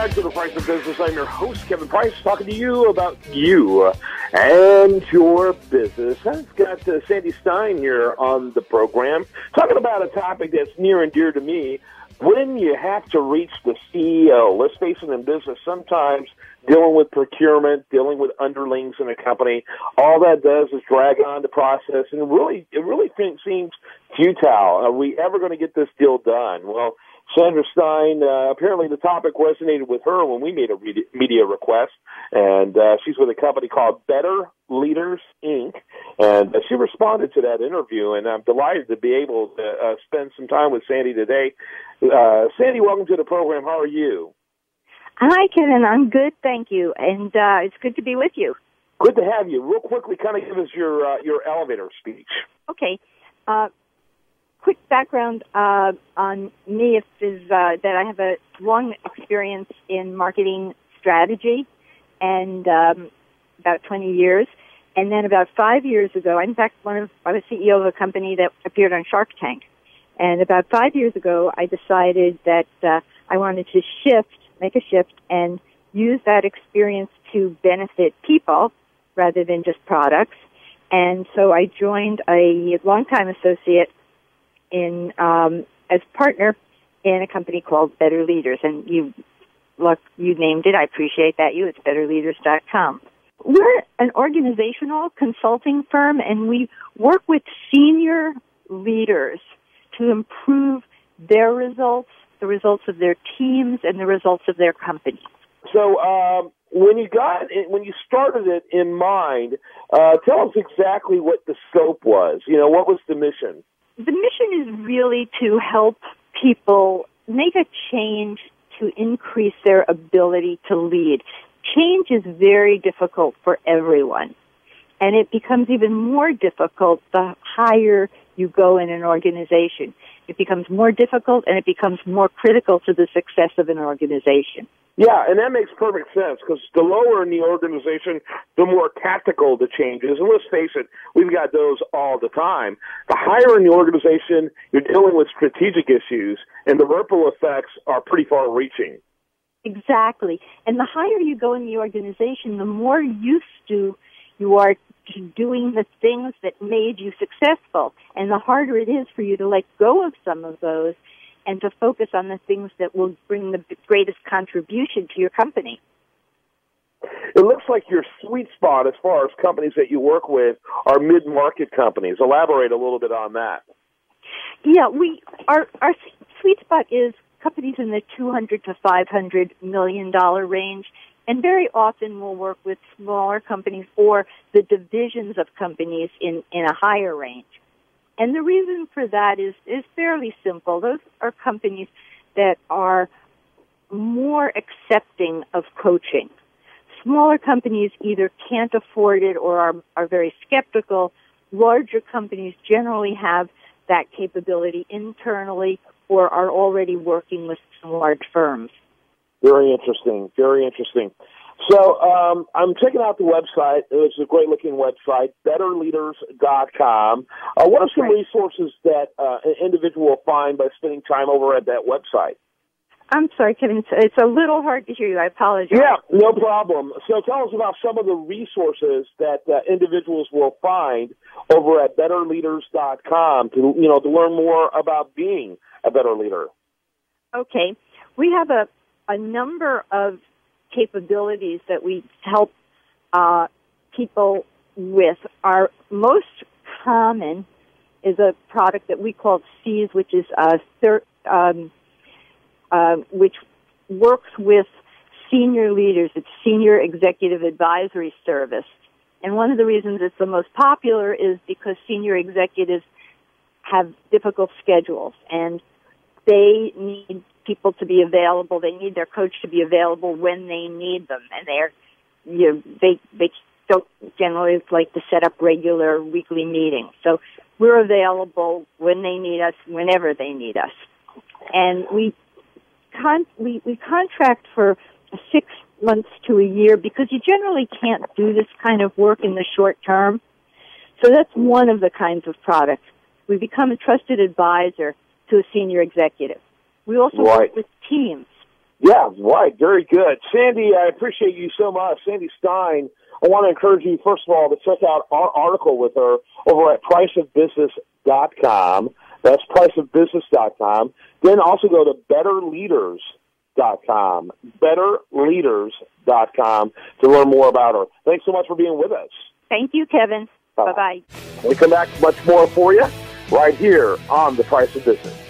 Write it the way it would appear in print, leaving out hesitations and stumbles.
back to The Price of Business. I'm your host, Kevin Price, talking to you about you and your business. I've got Sandi Stein here on the program, talking about a topic that's near and dear to me. When you have to reach the CEO, let's face it, in business, sometimes dealing with procurement, dealing with underlings in a company, all that does is drag on the process, and it really seems futile. Are we ever going to get this deal done? Well, Sandra Stein, apparently the topic resonated with her when we made a media request, and she's with a company called Better Leaders, Inc., and she responded to that interview, and I'm delighted to be able to spend some time with Sandi today. Sandi, welcome to the program. How are you? Hi, Kevin. I'm good, thank you, and it's good to be with you. Good to have you. Real quickly, kind of give us your elevator speech. Okay. Quick background on me is that I have a long experience in marketing strategy, and about 20 years. And then about 5 years ago, in fact, I was CEO of a company that appeared on Shark Tank. And about 5 years ago, I decided that I wanted to make a shift, and use that experience to benefit people rather than just products. And so I joined a longtime associate as partner in a company called Better Leaders. And you named it. I appreciate that. It's betterleaders.com. We're an organizational consulting firm, and we work with senior leaders to improve their results, the results of their teams, and the results of their companies. So when you started it in mind, tell us exactly what the scope was. What was the mission? The mission is really to help people make a change to increase their ability to lead. Change is very difficult for everyone, and it becomes even more difficult the higher you go in an organization. It becomes more difficult, and it becomes more critical to the success of an organization. Yeah, and that makes perfect sense, because the lower in the organization, the more tactical the change is. And let's face it, we've got those all the time. The higher in the organization, you're dealing with strategic issues, and the ripple effects are pretty far-reaching. Exactly. And the higher you go in the organization, the more used to you are to doing the things that made you successful. And the harder it is for you to let go of some of those and to focus on the things that will bring the greatest contribution to your company. It looks like your sweet spot as far as companies that you work with are mid-market companies. Elaborate a little bit on that. Yeah, our sweet spot is companies in the $200 to $500 million range, and very often we'll work with smaller companies or the divisions of companies in a higher range. And the reason for that is fairly simple. Those are companies that are more accepting of coaching. Smaller companies either can't afford it or are very skeptical. Larger companies generally have that capability internally or are already working with some large firms. Very interesting, very interesting. So I'm checking out the website. It's a great-looking website, betterleaders.com. What are some resources that an individual will find by spending time over at that website? I'm sorry, Kevin. It's a little hard to hear you. I apologize. Yeah, no problem. So tell us about some of the resources that individuals will find over at betterleaders.com to learn more about being a better leader. Okay. We have a number of capabilities that we help people with. Our most common is a product that we call SEAS, which is which works with senior leaders. It's Senior Executive Advisory Service. And one of the reasons it's the most popular is because senior executives have difficult schedules, and they need people to be available. They need their coach to be available when they need them, and they don't generally like to set up regular weekly meetings. So we're available when they need us, whenever they need us, and we contract for 6 months to a year because you generally can't do this kind of work in the short term. So that's one of the kinds of products. We become a trusted advisor to a senior executive. We also work with teams. Yeah, right. Very good. Sandi, I appreciate you so much. Sandi Stein, I want to encourage you, first of all, to check out our article with her over at priceofbusiness.com. That's priceofbusiness.com. Then also go to betterleaders.com. Betterleaders.com to learn more about her. Thanks so much for being with us. Thank you, Kevin. Bye-bye. We come back much more for you right here on The Price of Business.